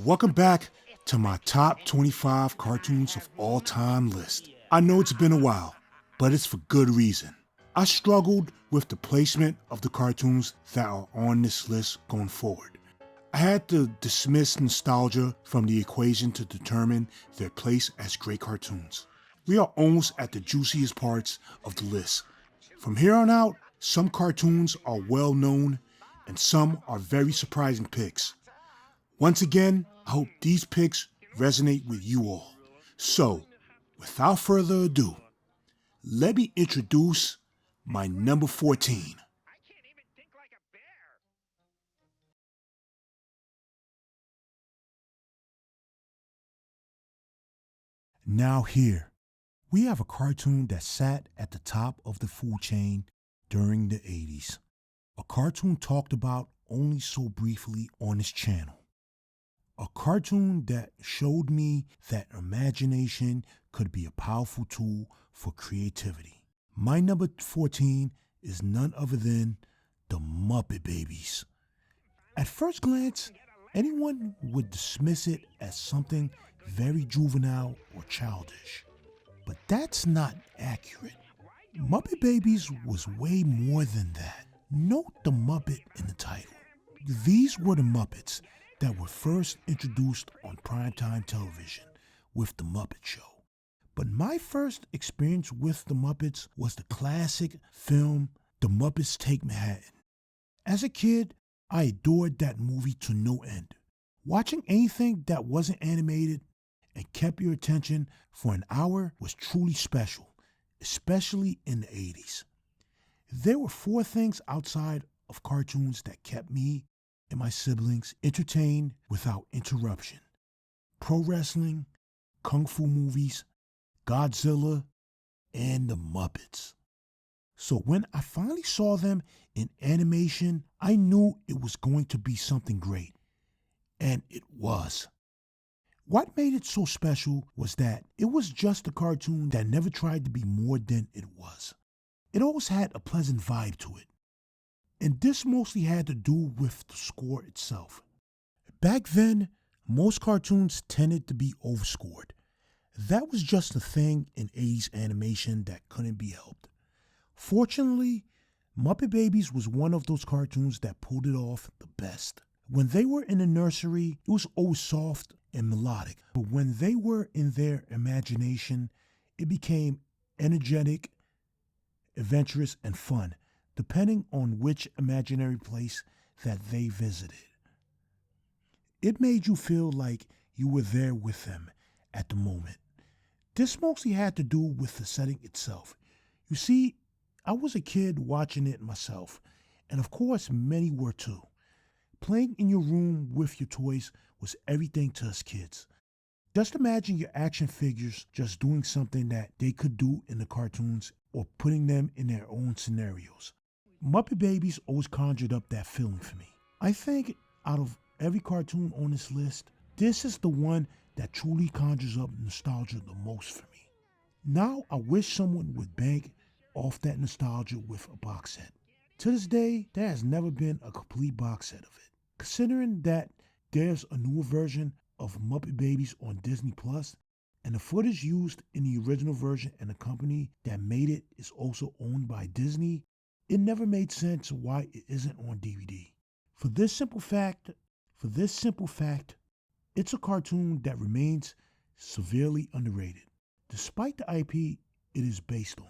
Welcome back to my top 25 cartoons of all time list. I know it's been a while, but it's for good reason. I struggled with the placement of the cartoons that are on this list going forward. I had to dismiss nostalgia from the equation to determine their place as great cartoons. We are almost at the juiciest parts of the list. From here on out, some cartoons are well known and some are very surprising picks. Once again, I hope these picks resonate with you all. So, without further ado, let me introduce my number 14. Now here, we have a cartoon that sat at the top of the food chain during the 80s. A cartoon talked about only so briefly on this channel. A cartoon that showed me that imagination could be a powerful tool for creativity. My number 14 is none other than the Muppet Babies. At first glance, anyone would dismiss it as something very juvenile or childish. But that's not accurate. Muppet Babies was way more than that. Note the Muppet in the title. These were the Muppets that were first introduced on primetime television with The Muppet Show. But my first experience with the Muppets was the classic film The Muppets Take Manhattan. As a kid, I adored that movie to no end. Watching anything that wasn't animated and kept your attention for an hour was truly special, especially in the 80s. There were 4 things outside of cartoons that kept me and my siblings entertained without interruption: pro wrestling, kung fu movies, Godzilla, and the Muppets. So when I finally saw them in animation, I knew it was going to be something great. And it was. What made it so special was that it was just a cartoon that never tried to be more than it was. It always had a pleasant vibe to it. And this mostly had to do with the score itself. Back then, most cartoons tended to be overscored. That was just a thing in 80s animation that couldn't be helped. Fortunately, Muppet Babies was one of those cartoons that pulled it off the best. When they were in the nursery, it was always soft and melodic. But when they were in their imagination, it became energetic, adventurous, and fun, depending on which imaginary place that they visited. It made you feel like you were there with them at the moment. This mostly had to do with the setting itself. You see, I was a kid watching it myself, and of course many were too. Playing in your room with your toys was everything to us kids. Just imagine your action figures just doing something that they could do in the cartoons or putting them in their own scenarios. Muppet Babies always conjured up that feeling for me. I think out of every cartoon on this list, this is the one that truly conjures up nostalgia the most for me. Now I wish someone would bank off that nostalgia with a box set. To this day, there has never been a complete box set of it. Considering that there's a newer version of Muppet Babies on Disney Plus, and the footage used in the original version and the company that made it is also owned by Disney, it never made sense why it isn't on DVD. For this simple fact, it's a cartoon that remains severely underrated, despite the IP it is based on.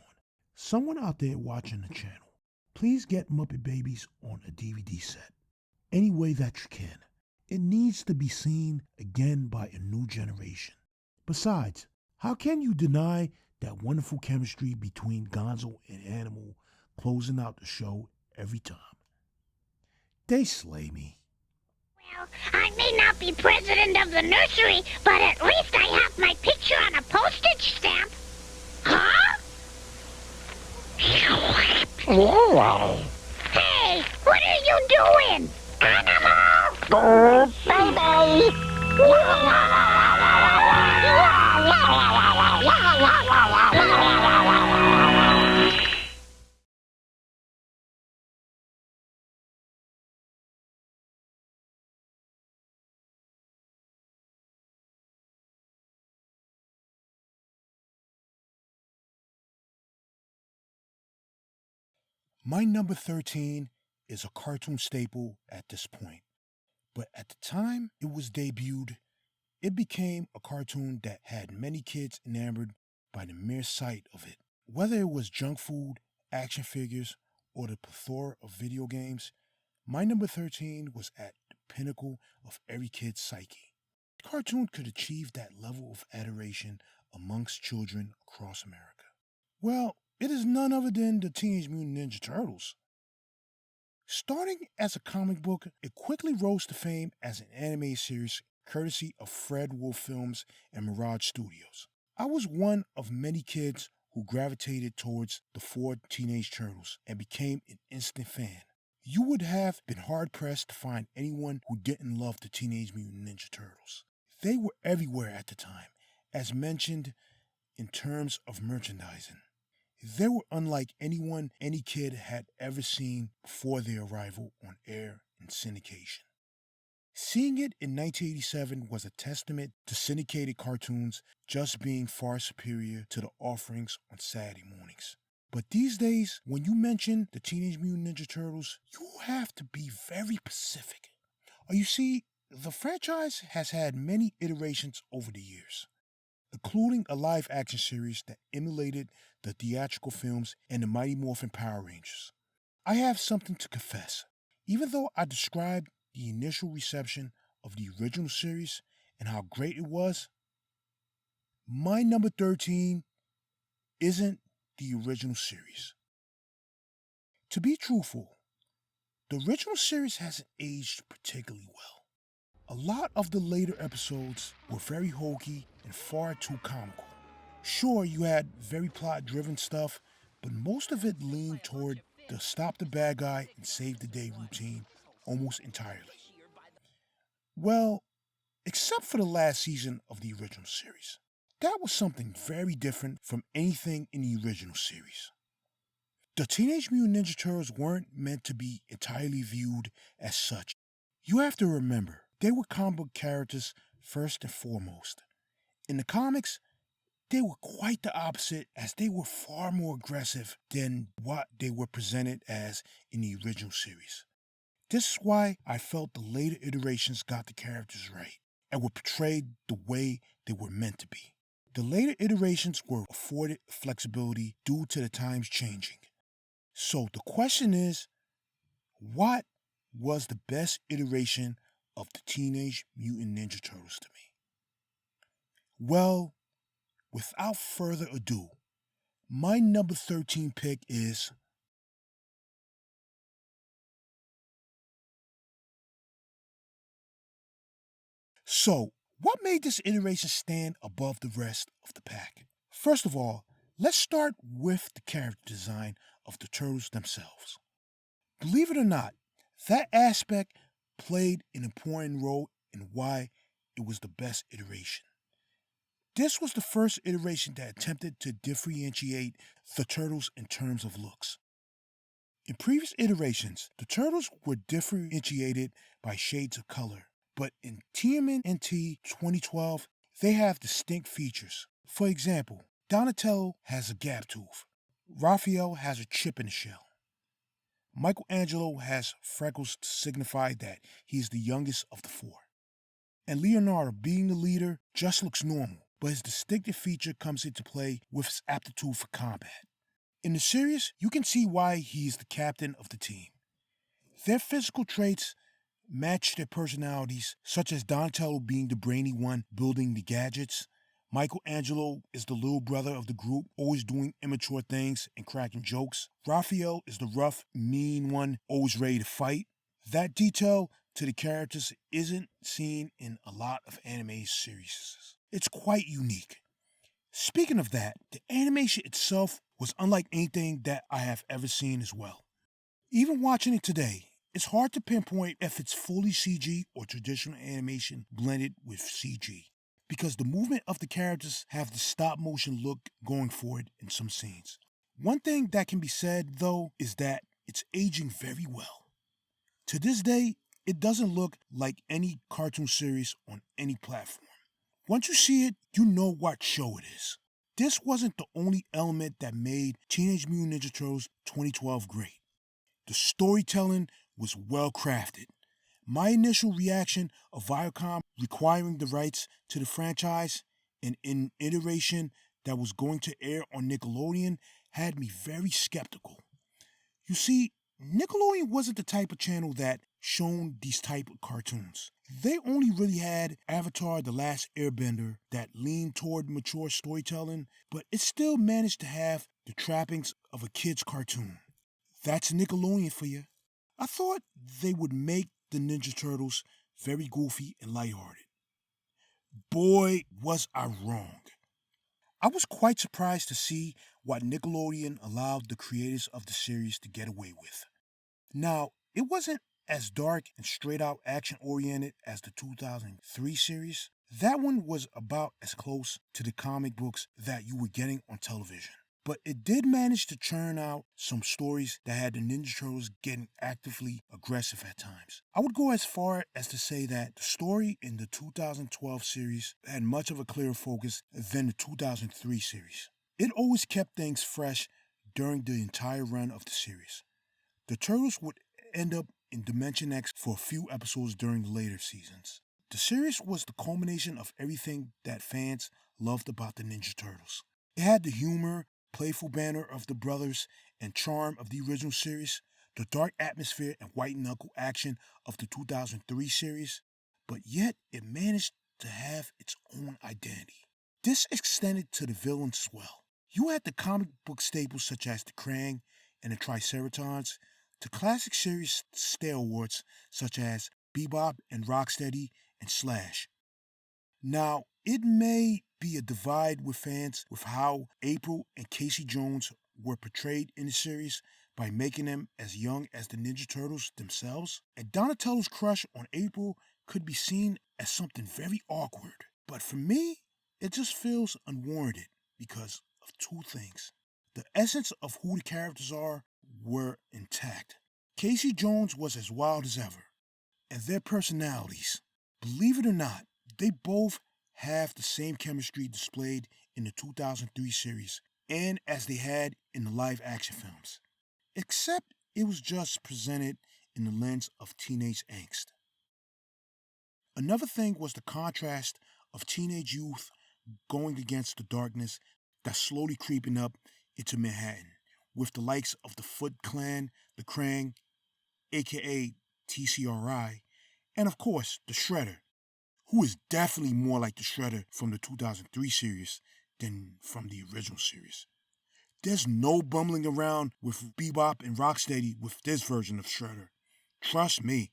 Someone out there watching the channel, please get Muppet Babies on a DVD set. Any way that you can. It needs to be seen again by a new generation. Besides, how can you deny that wonderful chemistry between Gonzo and Animal closing out the show every time? They slay me. Well, I may not be president of the nursery, but at least I have my picture on a postage stamp. Huh? Hey, what are you doing? Animal! Baby! My number 13 is a cartoon staple at this point, but at the time it was debuted, it became a cartoon that had many kids enamored by the mere sight of it. Whether it was junk food, action figures, or the plethora of video games, my number 13 was at the pinnacle of every kid's psyche. The cartoon could achieve that level of adoration amongst children across America. Well, it is none other than the Teenage Mutant Ninja Turtles. Starting as a comic book, it quickly rose to fame as an anime series courtesy of Fred Wolf Films and Mirage Studios. I was one of many kids who gravitated towards the four Teenage Turtles and became an instant fan. You would have been hard-pressed to find anyone who didn't love the Teenage Mutant Ninja Turtles. They were everywhere at the time, as mentioned in terms of merchandising. They were unlike anyone any kid had ever seen before their arrival on air and syndication. Seeing it in 1987 was a testament to syndicated cartoons just being far superior to the offerings on Saturday mornings. But these days, when you mention the Teenage Mutant Ninja Turtles, you have to be very specific. You see, the franchise has had many iterations over the years, including a live-action series that emulated the theatrical films and the Mighty Morphin Power Rangers. I have something to confess. Even though I described the initial reception of the original series and how great it was, my number 13 isn't the original series. To be truthful, the original series hasn't aged particularly well. A lot of the later episodes were very hokey and far too comical. Sure, you had very plot-driven stuff, but most of it leaned toward the stop the bad guy and save the day routine almost entirely. Well, except for the last season of the original series. That was something very different from anything in the original series. The Teenage Mutant Ninja Turtles weren't meant to be entirely viewed as such. You have to remember, they were comic book characters first and foremost. In the comics, they were quite the opposite, as they were far more aggressive than what they were presented as in the original series. This is why I felt the later iterations got the characters right and were portrayed the way they were meant to be. The later iterations were afforded flexibility due to the times changing. So the question is, what was the best iteration of the Teenage Mutant Ninja Turtles to me? Well, without further ado, my number 13 pick is So, what made this iteration stand above the rest of the pack? First of all, let's start with the character design of the Turtles themselves. Believe it or not, that aspect played an important role in why it was the best iteration. This was the first iteration that attempted to differentiate the Turtles in terms of looks. In previous iterations, the Turtles were differentiated by shades of color, but in TMNT 2012, they have distinct features. For example, Donatello has a gap tooth, Raphael has a chip in the shell, Michelangelo has freckles to signify that he's the youngest of the four, and Leonardo, being the leader, just looks normal, but his distinctive feature comes into play with his aptitude for combat. In the series, you can see why he is the captain of the team. Their physical traits match their personalities, such as Donatello being the brainy one building the gadgets. Michelangelo is the little brother of the group, always doing immature things and cracking jokes. Raphael is the rough, mean one, always ready to fight. That detail to the characters isn't seen in a lot of anime series. It's quite unique. Speaking of that, the animation itself was unlike anything that I have ever seen as well. Even watching it today, it's hard to pinpoint if it's fully CG or traditional animation blended with CG, because the movement of the characters have the stop motion look going for it in some scenes. One thing that can be said, though, is that it's aging very well. To this day, it doesn't look like any cartoon series on any platform. Once you see it, you know what show it is. This wasn't the only element that made Teenage Mutant Ninja Turtles 2012 great. The storytelling was well crafted. My initial reaction of Viacom requiring the rights to the franchise and an iteration that was going to air on Nickelodeon had me very skeptical. You see, Nickelodeon wasn't the type of channel that shown these type of cartoons. They only really had Avatar: The Last Airbender that leaned toward mature storytelling, but it still managed to have the trappings of a kid's cartoon. That's Nickelodeon for you. I thought they would make the Ninja Turtles very goofy and lighthearted. Boy, was I wrong. I was quite surprised to see what Nickelodeon allowed the creators of the series to get away with. Now, it wasn't as dark and straight out action oriented as the 2003 series. That one was about as close to the comic books that you were getting on television. But it did manage to churn out some stories that had the Ninja Turtles getting actively aggressive at times. I would go as far as to say that the story in the 2012 series had much of a clearer focus than the 2003 series. It always kept things fresh during the entire run of the series. The Turtles would end up in Dimension X for a few episodes during the later seasons. The series was the culmination of everything that fans loved about the Ninja Turtles. It had the humor, playful banter of the brothers, and charm of the original series, the dark atmosphere and white-knuckle action of the 2003 series, but yet it managed to have its own identity. This extended to the villains as well. You had the comic book staples such as the Krang and the Triceratons, to classic series stalwarts such as Bebop and Rocksteady and Slash. Now, it may be a divide with fans with how April and Casey Jones were portrayed in the series by making them as young as the Ninja Turtles themselves, and Donatello's crush on April could be seen as something very awkward. But for me, it just feels unwarranted because of two things. The essence of who the characters are were intact. Casey Jones was as wild as ever, and their personalities, believe it or not, they both have the same chemistry displayed in the 2003 series and as they had in the live action films, except it was just presented in the lens of teenage angst. Another thing was the contrast of teenage youth going against the darkness that's slowly creeping up into Manhattan, with the likes of the Foot Clan, the Krang, aka TCRI, and of course the Shredder, who is definitely more like the Shredder from the 2003 series than from the original series. There's no bumbling around with Bebop and Rocksteady with this version of Shredder. Trust me.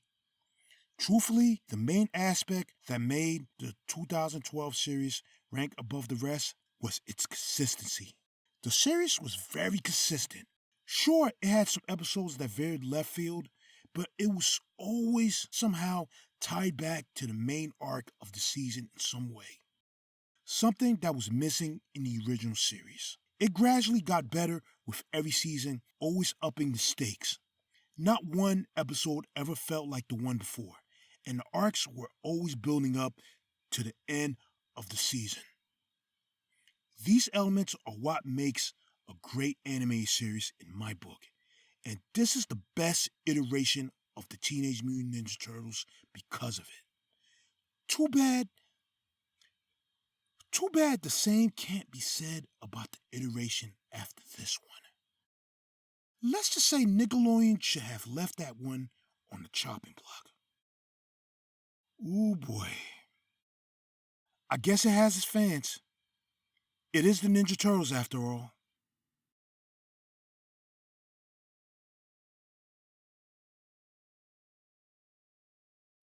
Truthfully, the main aspect that made the 2012 series rank above the rest was its consistency. The series was very consistent. Sure, it had some episodes that varied left field, but it was always somehow tied back to the main arc of the season in some way. Something that was missing in the original series. It gradually got better with every season, always upping the stakes. Not one episode ever felt like the one before, and the arcs were always building up to the end of the season. These elements are what makes a great anime series in my book, and this is the best iteration of the Teenage Mutant Ninja Turtles because of it. Too bad the same can't be said about the iteration after this one. Let's just say Nickelodeon should have left that one on the chopping block. Ooh boy. I guess it has its fans. It is the Ninja Turtles after all.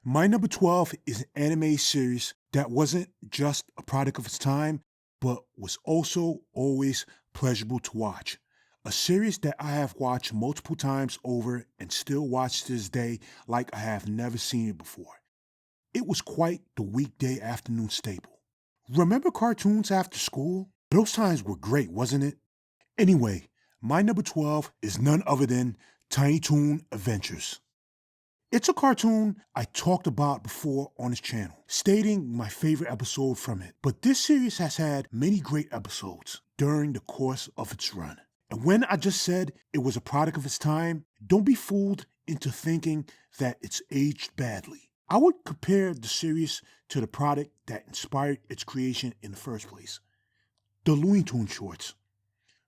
My number 12 is an anime series that wasn't just a product of its time, but was also always pleasurable to watch. A series that I have watched multiple times over and still watch to this day like I have never seen it before. It was quite the weekday afternoon staple. Remember cartoons after school? Those times were great, wasn't it? Anyway, my number 12 is none other than Tiny Toon Adventures. It's a cartoon I talked about before on this channel, stating my favorite episode from it. But this series has had many great episodes during the course of its run. And when I just said it was a product of its time, don't be fooled into thinking that it's aged badly. I would compare the series to the product that inspired its creation in the first place. The Looney Tunes shorts.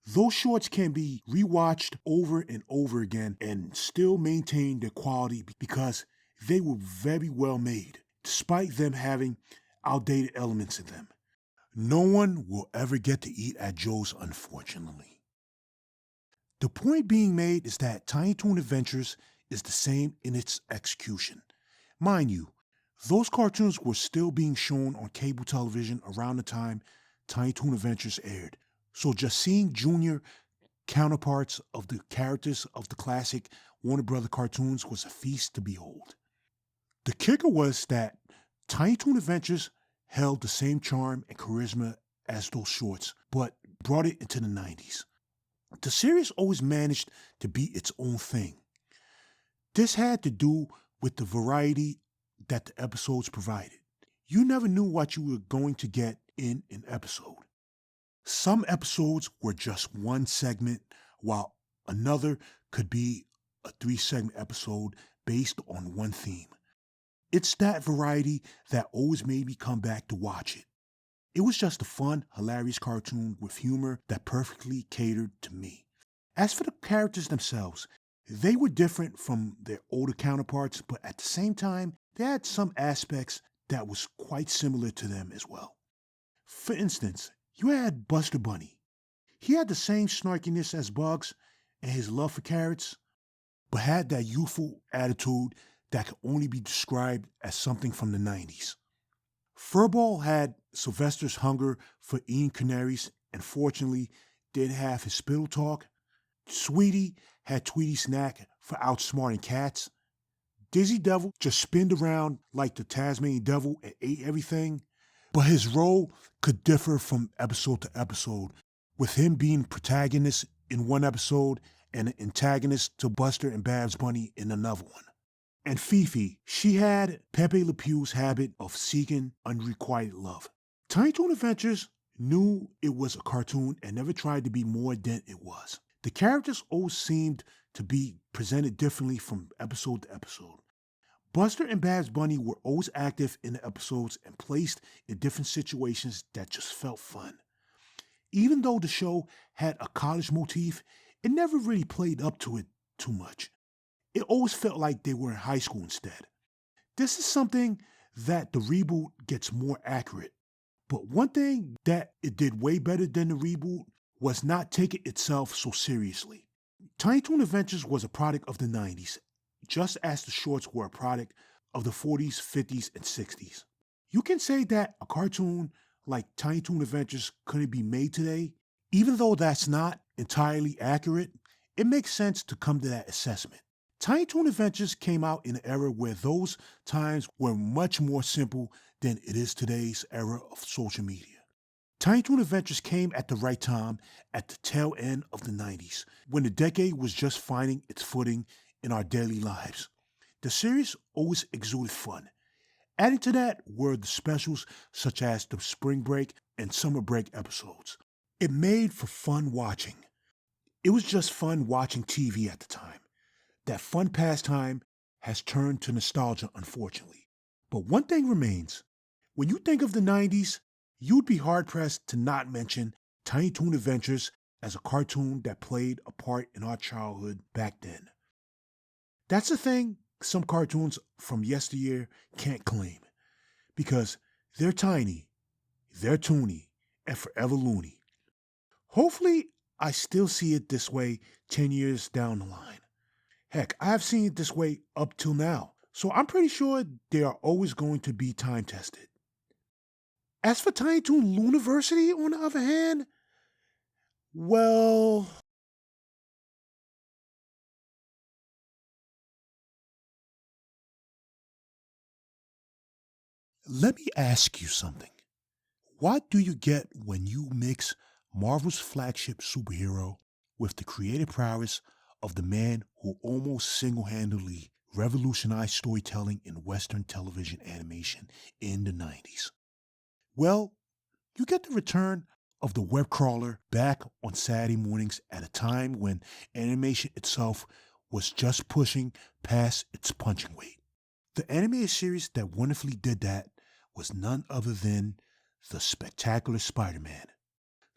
Those shorts can be rewatched over and over again and still maintain their quality because they were very well made, despite them having outdated elements in them. No one will ever get to eat at Joe's, unfortunately. The point being made is that Tiny Toon Adventures is the same in its execution. Mind you, those cartoons were still being shown on cable television around the time Tiny Toon Adventures aired. So just seeing junior counterparts of the characters of the classic Warner Brother cartoons was a feast to behold. The kicker was that Tiny Toon Adventures held the same charm and charisma as those shorts, but brought it into the 90s. The series always managed to be its own thing. This had to do with the variety that the episodes provided. You never knew what you were going to get in an episode. Some episodes were just one segment, while another could be a 3-segment episode based on one theme. It's that variety that always made me come back to watch it. It was just a fun, hilarious cartoon with humor that perfectly catered to me. As for the characters themselves, they were different from their older counterparts, but at the same time, they had some aspects that was quite similar to them as well. For instance, you had Buster Bunny. He had the same snarkiness as Bugs and his love for carrots, but had that youthful attitude that could only be described as something from the 90s. Furball had Sylvester's hunger for eating canaries and fortunately did have his spittle talk. Sweetie had Tweety's knack for outsmarting cats. Dizzy Devil just spinned around like the Tasmanian Devil and ate everything. But his role could differ from episode to episode, with him being protagonist in one episode and an antagonist to Buster and Babs Bunny in another one. And Fifi, she had Pepe Le Pew's habit of seeking unrequited love. Tiny Toon Adventures knew it was a cartoon and never tried to be more than it was. The characters always seemed to be presented differently from episode to episode. Buster and Babs Bunny were always active in the episodes and placed in different situations that just felt fun. Even though the show had a college motif, it never really played up to it too much. It always felt like they were in high school instead. This is something that the reboot gets more accurate. But one thing that it did way better than the reboot was not taking itself so seriously. Tiny Toon Adventures was a product of the 90s, just as the shorts were a product of the 40s, 50s, and 60s. You can say that a cartoon like Tiny Toon Adventures couldn't be made today. Even though that's not entirely accurate, it makes sense to come to that assessment. Tiny Toon Adventures came out in an era where those times were much more simple than it is today's era of social media. Tiny Toon Adventures came at the right time at the tail end of the 90s, when the decade was just finding its footing in our daily lives. The series always exuded fun. Adding to that were the specials such as the spring break and summer break episodes. It made for fun watching. It was just fun watching TV at the time. That fun pastime has turned to nostalgia, unfortunately. But one thing remains. When you think of the 90s, you'd be hard-pressed to not mention Tiny Toon Adventures as a cartoon that played a part in our childhood back then. That's the thing some cartoons from yesteryear can't claim, because they're tiny, they're toony, and forever loony. Hopefully, I still see it this way 10 years down the line. Heck, I've seen it this way up till now, so I'm pretty sure they are always going to be time-tested. As for Tiny Toon Looniversity, on the other hand, well, let me ask you something. What do you get when you mix Marvel's flagship superhero with the creative prowess of the man who almost single-handedly revolutionized storytelling in Western television animation in the 90s? Well, you get the return of the web crawler back on Saturday mornings at a time when animation itself was just pushing past its punching weight. The animated series that wonderfully did that was none other than the Spectacular Spider-Man.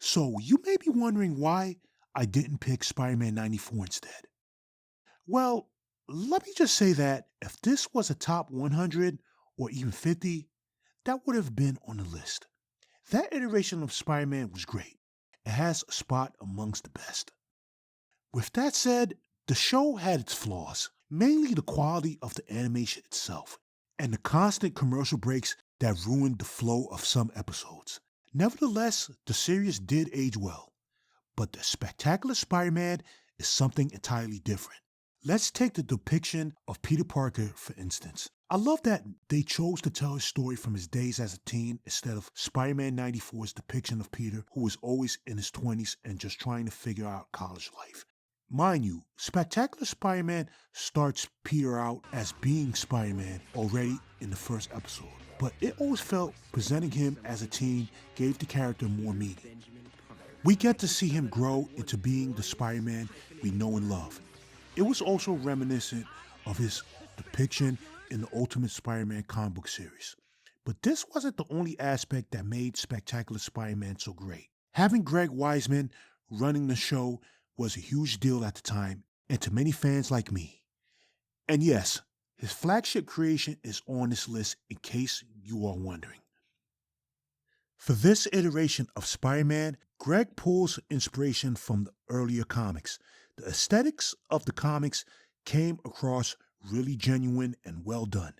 So you may be wondering why I didn't pick Spider-Man 94 instead. Well, let me just say that if this was a top 100 or even 50, that would have been on the list. That iteration of Spider-Man was great. It has a spot amongst the best. With that said, the show had its flaws, mainly the quality of the animation itself, and the constant commercial breaks that ruined the flow of some episodes. Nevertheless, the series did age well, but the Spectacular Spider-Man is something entirely different. Let's take the depiction of Peter Parker, for instance. I love that they chose to tell his story from his days as a teen instead of Spider-Man 94's depiction of Peter, who was always in his 20s and just trying to figure out college life. Mind you, Spectacular Spider-Man starts Peter out as being Spider-Man already in the first episode, but it always felt presenting him as a teen gave the character more meaning. We get to see him grow into being the Spider-Man we know and love. It was also reminiscent of his depiction in the Ultimate Spider-Man comic book series. But this wasn't the only aspect that made Spectacular Spider-Man so great. Having Greg Weisman running the show was a huge deal at the time, and to many fans like me. And yes, his flagship creation is on this list in case you are wondering. For this iteration of Spider-Man, Greg pulls inspiration from the earlier comics. The aesthetics of the comics came across really genuine and well done.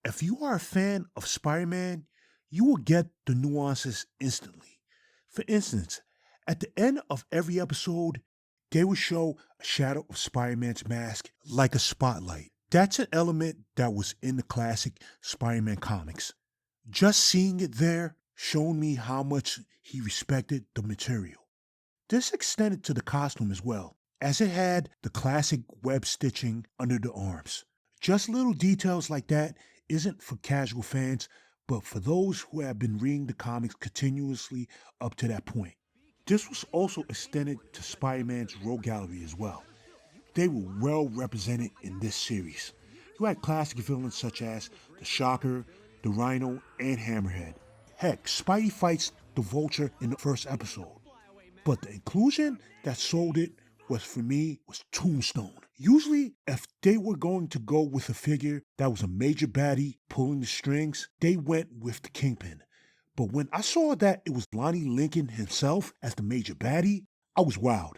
If you are a fan of Spider-Man, you will get the nuances instantly. For instance, at the end of every episode, they would show a shadow of Spider-Man's mask like a spotlight. That's an element that was in the classic Spider-Man comics. Just seeing it there showed me how much he respected the material. This extended to the costume as well, as it had the classic web stitching under the arms. Just little details like that isn't for casual fans, but for those who have been reading the comics continuously up to that point. This was also extended to Spider-Man's rogue gallery as well. They were well represented in this series. You had classic villains such as the Shocker, the Rhino, and Hammerhead. Heck, Spidey fights the Vulture in the first episode. But the inclusion that sold it was Tombstone. Usually, if they were going to go with a figure that was a major baddie pulling the strings, they went with the Kingpin. But when I saw that it was Lonnie Lincoln himself as the major baddie, I was wowed.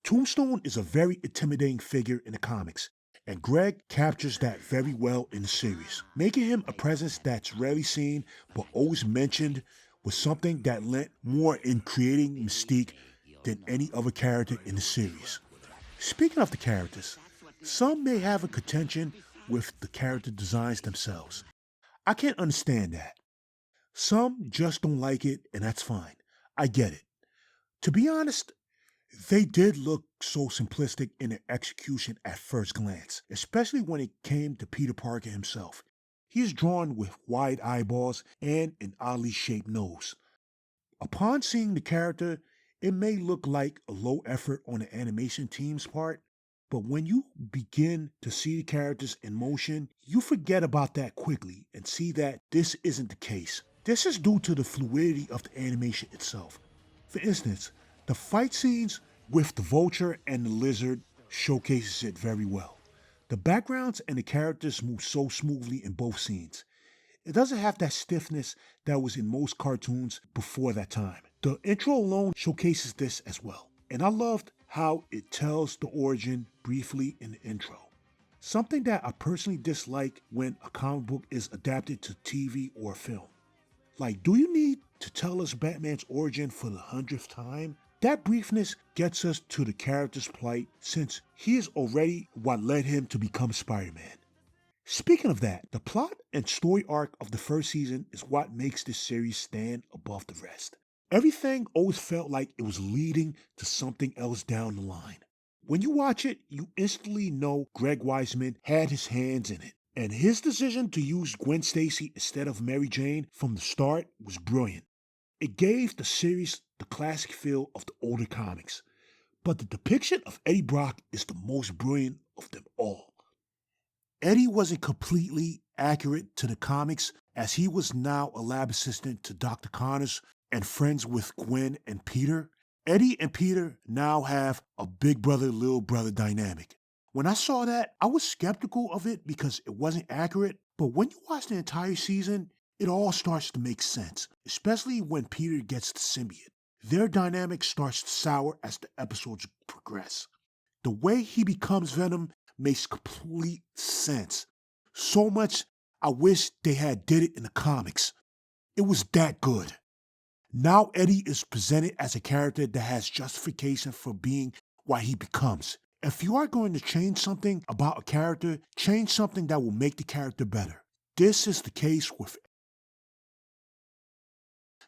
Tombstone is a very intimidating figure in the comics, and Greg captures that very well in the series. Making him a presence that's rarely seen but always mentioned was something that lent more in creating mystique than any other character in the series. Speaking of the characters, some may have a contention with the character designs themselves. I can't understand that. Some just don't like it, and that's fine. I get it. To be honest, they did look so simplistic in their execution at first glance, especially when it came to Peter Parker himself. He is drawn with wide eyeballs and an oddly shaped nose. Upon seeing the character, it may look like a low effort on the animation team's part, but when you begin to see the characters in motion, you forget about that quickly and see that this isn't the case. This is due to the fluidity of the animation itself. For instance, the fight scenes with the Vulture and the Lizard showcases it very well. The backgrounds and the characters move so smoothly in both scenes. It doesn't have that stiffness that was in most cartoons before that time. The intro alone showcases this as well. And I loved how it tells the origin briefly in the intro. Something that I personally dislike when a comic book is adapted to TV or film. Like, do you need to tell us Batman's origin for the 100th time? That briefness gets us to the character's plight since he is already what led him to become Spider-Man. Speaking of that, the plot and story arc of the first season is what makes this series stand above the rest. Everything always felt like it was leading to something else down the line. When you watch it, you instantly know Greg Weisman had his hands in it. And his decision to use Gwen Stacy instead of Mary Jane from the start was brilliant. It gave the series the classic feel of the older comics, but the depiction of Eddie Brock is the most brilliant of them all. Eddie wasn't completely accurate to the comics, as he was now a lab assistant to Dr. Connors and friends with Gwen and Peter. Eddie and Peter now have a big brother, little brother dynamic. When I saw that, I was skeptical of it because it wasn't accurate, but when you watch the entire season, it all starts to make sense, especially when Peter gets the symbiote. Their dynamic starts to sour as the episodes progress. The way he becomes Venom makes complete sense. So much I wish they had did it in the comics. It was that good. Now Eddie is presented as a character that has justification for being what he becomes. If you are going to change something about a character, change something that will make the character better. This is the case with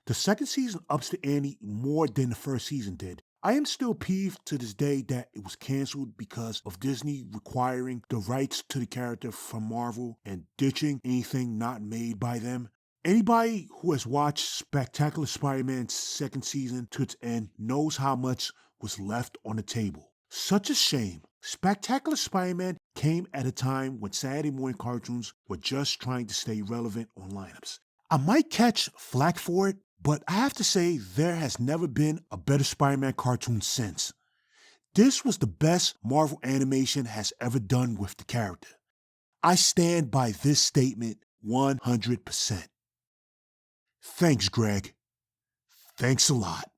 the second season ups the ante more than the first season did. I am still peeved to this day that it was canceled because of Disney requiring the rights to the character from Marvel and ditching anything not made by them. Anybody who has watched Spectacular Spiderman's second season to its end knows how much was left on the table. Such a shame. Spectacular Spider-Man came at a time when Saturday morning cartoons were just trying to stay relevant on lineups. I might catch flack for it, but I have to say there has never been a better Spider-Man cartoon since. This was the best Marvel animation has ever done with the character. I stand by this statement 100%. Thanks, Greg. Thanks a lot.